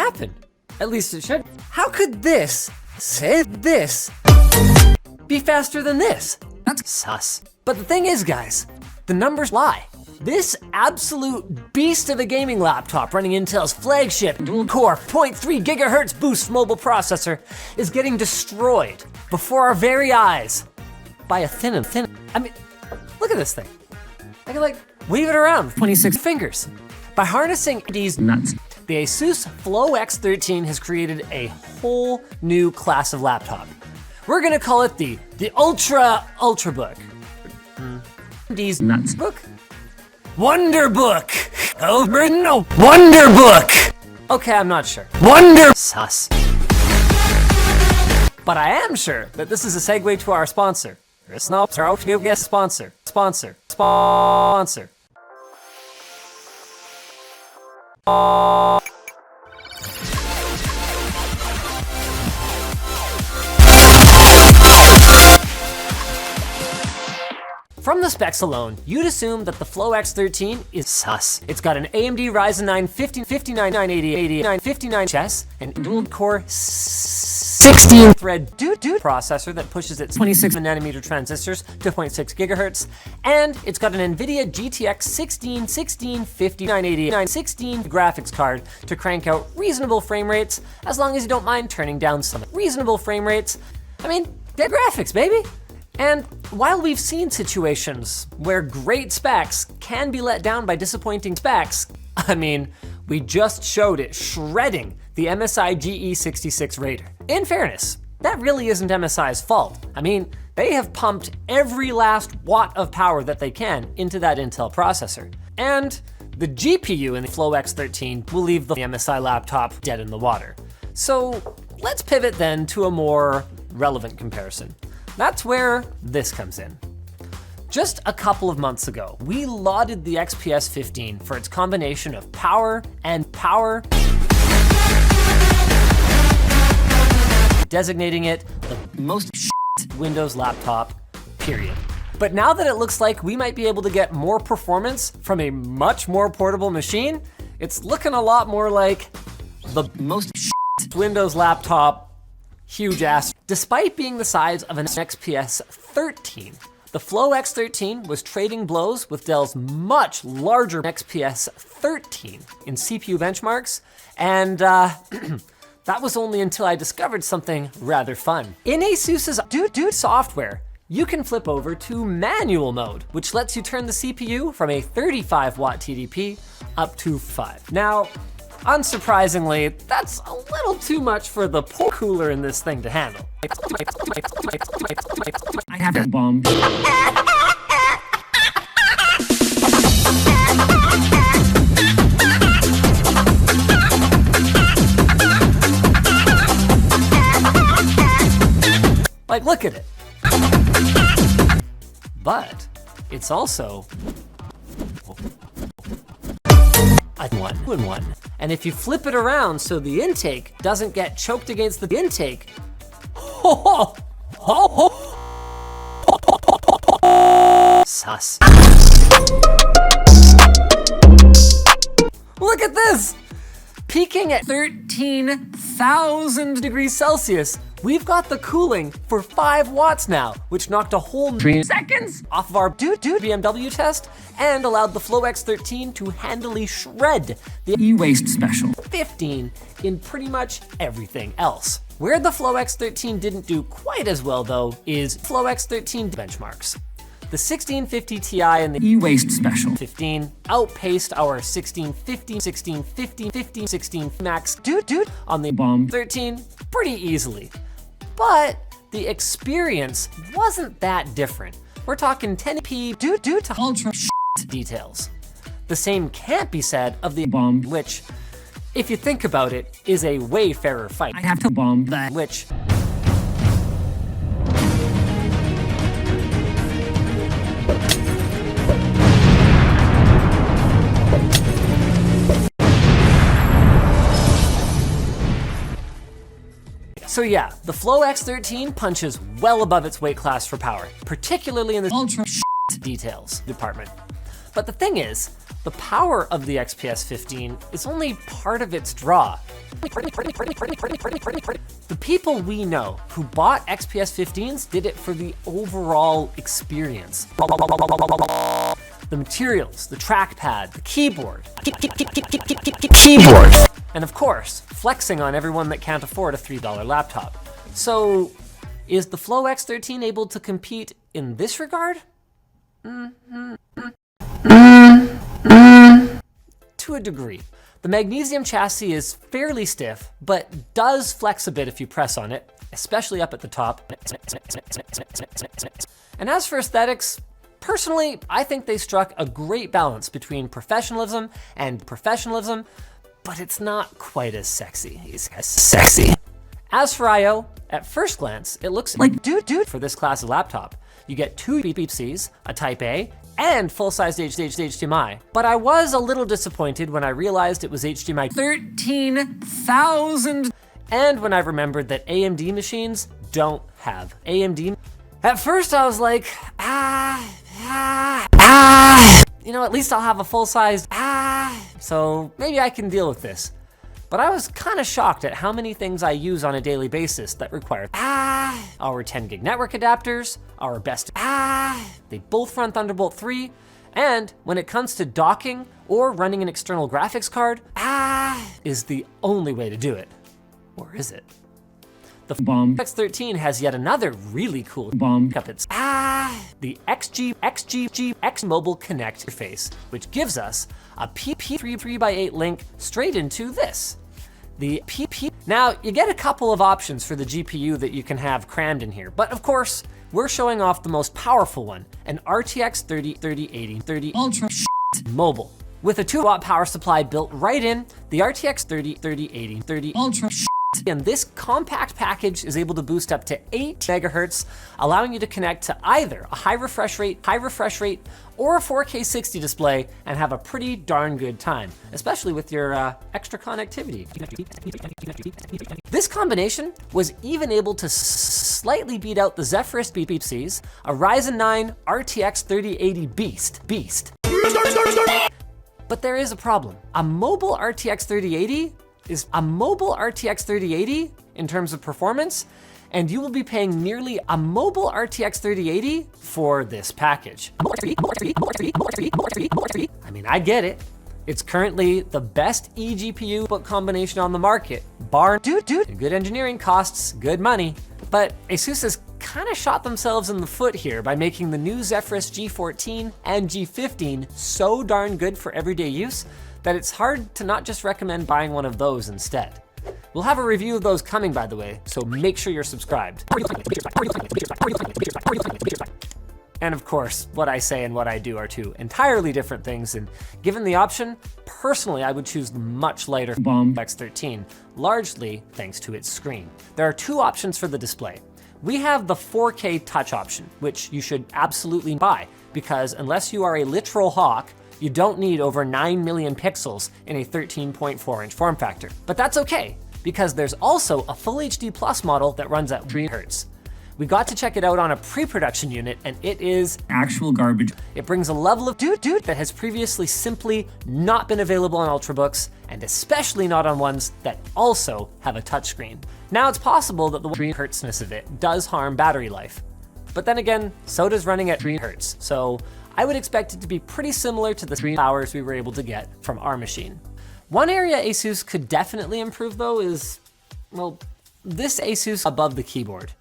happen. At least it should. How could this be faster than this? That's sus. But the thing is, guys, the numbers lie. This absolute beast of a gaming laptop running Intel's flagship dual-core 0.3 gigahertz boost mobile processor is getting destroyed before our very eyes by a thin. I mean, look at this thing. I can like wave it around with 26 fingers. By harnessing these nuts, the Asus Flow X13 has created a whole new class of laptop. We're gonna call it the Ultrabook. These nuts book? Wonderbook! Oh, no, Wonderbook! Okay, I'm not sure. Sus. But I am sure that this is a segue to our sponsor. Sponsor. From the specs alone, you'd assume that the Flow X13 is sus. It's got an AMD Ryzen 9 5980 chess and dual-core 16-thread processor that pushes its 26nm transistors to 0.6 gigahertz, and it's got an NVIDIA GTX 1650 graphics card to crank out reasonable frame rates, as long as you don't mind turning down some reasonable frame rates. I mean, dead graphics, baby. And while we've seen situations where great specs can be let down by disappointing specs, I mean, we just showed it shredding the MSI GE66 Raider. In fairness, that really isn't MSI's fault. I mean, they have pumped every last watt of power that they can into that Intel processor. And the GPU in the Flow X13 will leave the MSI laptop dead in the water. So let's pivot then to a more relevant comparison. That's where this comes in. Just a couple of months ago, we lauded the XPS 15 for its combination of power, designating it the most Windows laptop, period. But now that it looks like we might be able to get more performance from a much more portable machine, it's looking a lot more like the most Windows laptop, huge ass. Despite being the size of an XPS 13, the Flow X13 was trading blows with Dell's much larger XPS 13 in CPU benchmarks, and that was only until I discovered something rather fun. In Asus's software, you can flip over to manual mode, which lets you turn the CPU from a 35 watt TDP up to 5. Now, unsurprisingly, that's a little too much for the poor cooler in this thing to handle. I have a bomb. Like, look at it. But it's also a 1-in-1. And if you flip it around so the intake doesn't get choked against the intake, sus. Look at this! Peaking at 13,000 degrees Celsius, we've got the cooling for 5 watts now, which knocked a whole 3 seconds off of our BMW test and allowed the Flow X13 to handily shred the e-waste special 15 in pretty much everything else. Where the Flow X13 didn't do quite as well though is Flow X13 benchmarks. The 1650 Ti and the e-waste special 15 outpaced our 1650 Max on the bomb 13 pretty easily. But the experience wasn't that different. We're talking 1080p to ultra details. The same can't be said of the bomb, which, if you think about it, is a way fairer fight. I have to bomb that, which So yeah, the Flow X13 punches well above its weight class for power, particularly in the ultra details department. But the thing is, the power of the XPS 15 is only part of its draw. The people we know who bought XPS 15s did it for the overall experience. The materials, the trackpad, the keyboard, and of course, flexing on everyone that can't afford a $3 laptop. So, is the Flow X13 able to compete in this regard? To a degree. The magnesium chassis is fairly stiff, but does flex a bit if you press on it, especially up at the top. And as for aesthetics, personally, I think they struck a great balance between professionalism and professionalism, but it's not quite as sexy. As for I/O, at first glance, it looks like dude for this class of laptop. You get two BPCs, a Type A, and full-size HDMI. But I was a little disappointed when I realized it was HDMI 13,000. And when I remembered that AMD machines don't have AMD. At first I was like, you know, at least I'll have a full-size, so maybe I can deal with this. But I was kind of shocked at how many things I use on a daily basis that require our 10 gig network adapters, our best, they both run Thunderbolt 3, and when it comes to docking or running an external graphics card, is the only way to do it. Or is it? The X13 has yet another really cool puppets. The X Mobile Connect interface, which gives us a PP3x8 link straight into this. The PP. Now, you get a couple of options for the GPU that you can have crammed in here, but of course, we're showing off the most powerful one, an RTX 3080 Ultra Mobile. With a 2-watt power supply built right in, the RTX 3080 Ultra and this compact package is able to boost up to 8 megahertz, allowing you to connect to either a high refresh rate, or a 4K 60 display and have a pretty darn good time, especially with your extra connectivity. This combination was even able to slightly beat out the Zephyrus BPCs, a Ryzen 9 RTX 3080 beast. But there is a problem. A mobile RTX 3080 is a mobile RTX 3080 in terms of performance, and you will be paying nearly a mobile RTX 3080 for this package. I mean, I get it. It's currently the best eGPU combination on the market, bar good engineering costs good money. But ASUS has kind of shot themselves in the foot here by making the new Zephyrus G14 and G15 so darn good for everyday use that it's hard to not just recommend buying one of those instead. We'll have a review of those coming, by the way, so make sure you're subscribed. And of course, what I say and what I do are two entirely different things, and given the option, personally I would choose the much lighter X13, largely thanks to its screen. There are two options for the display. We have the 4K touch option, which you should absolutely buy, because unless you are a literal hawk, you don't need over 9 million pixels in a 13.4 inch form factor. But that's okay, because there's also a Full HD Plus model that runs at 3 Hz. We got to check it out on a pre-production unit, and it is actual garbage. It brings a level of that has previously simply not been available on Ultrabooks, and especially not on ones that also have a touchscreen. Now it's possible that the 3 Hz-ness of it does harm battery life. But then again, so does running at 3 Hz, so I would expect it to be pretty similar to the 3 hours we were able to get from our machine. One area ASUS could definitely improve though is, well, this ASUS above the keyboard.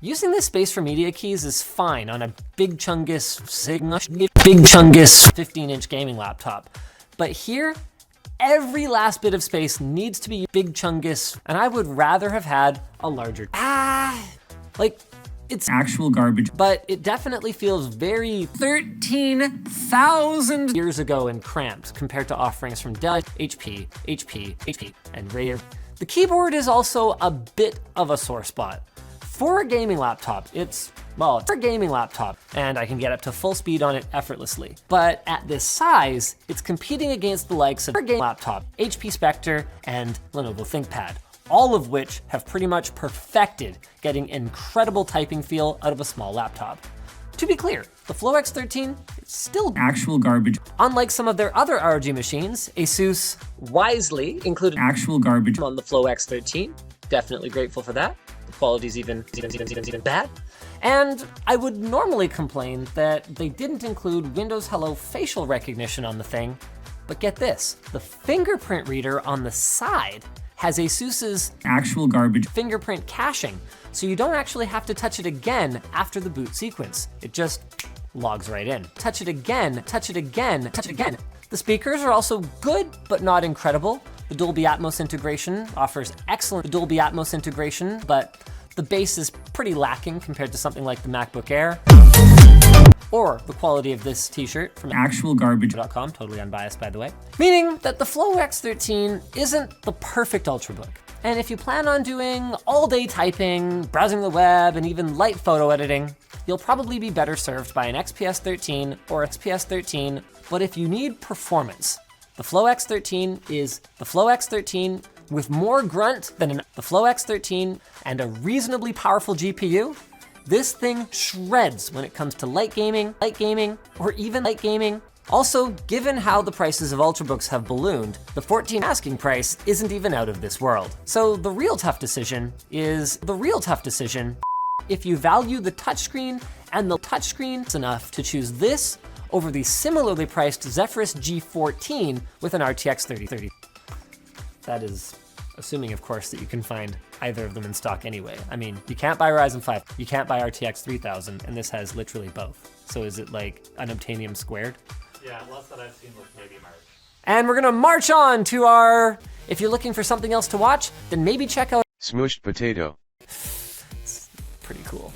Using this space for media keys is fine on a big chungus 15-inch gaming laptop. But here, every last bit of space needs to be big chungus, and I would rather have had a larger, like, it's actual garbage, but it definitely feels very 13,000 years ago and cramped compared to offerings from Dell, HP, and Razer. The keyboard is also a bit of a sore spot. For a gaming laptop, it's a gaming laptop, and I can get up to full speed on it effortlessly. But at this size, it's competing against the likes of a game laptop, HP Spectre, and Lenovo ThinkPad, all of which have pretty much perfected getting incredible typing feel out of a small laptop. To be clear, the Flow X13 is still actual garbage. Unlike some of their other ROG machines, ASUS wisely included actual garbage on the Flow X13. Definitely grateful for that. The quality's even bad. And I would normally complain that they didn't include Windows Hello facial recognition on the thing, but get this, the fingerprint reader on the side has ASUS's actual garbage fingerprint caching, so you don't actually have to touch it again after the boot sequence. It just logs right in. Touch it again, touch it again, touch it again. The speakers are also good, but not incredible. The Dolby Atmos integration offers excellent Dolby Atmos integration, but the bass is pretty lacking compared to something like the MacBook Air. Or the quality of this t-shirt from actual garbage.com, totally unbiased by the way. Meaning that the Flow X13 isn't the perfect Ultrabook. And if you plan on doing all day typing, browsing the web, and even light photo editing, you'll probably be better served by an XPS 13 or XPS 13. But if you need performance, the Flow X13 is the Flow X13 with more grunt than the Flow X13 and a reasonably powerful GPU. This thing shreds when it comes to light gaming, or even light gaming. Also, given how the prices of Ultrabooks have ballooned, the 14 asking price isn't even out of this world. So the real tough decision is if you value the touchscreen and the touchscreen enough to choose this over the similarly priced Zephyrus G14 with an RTX 3030. That is assuming, of course, that you can find either of them in stock anyway. I mean, you can't buy Ryzen 5, you can't buy RTX 3000, and this has literally both. So is it like an Unobtainium squared? Yeah, less that I've seen with maybe March. And we're gonna march on to our, if you're looking for something else to watch, then maybe check out Smushed Potato. It's pretty cool.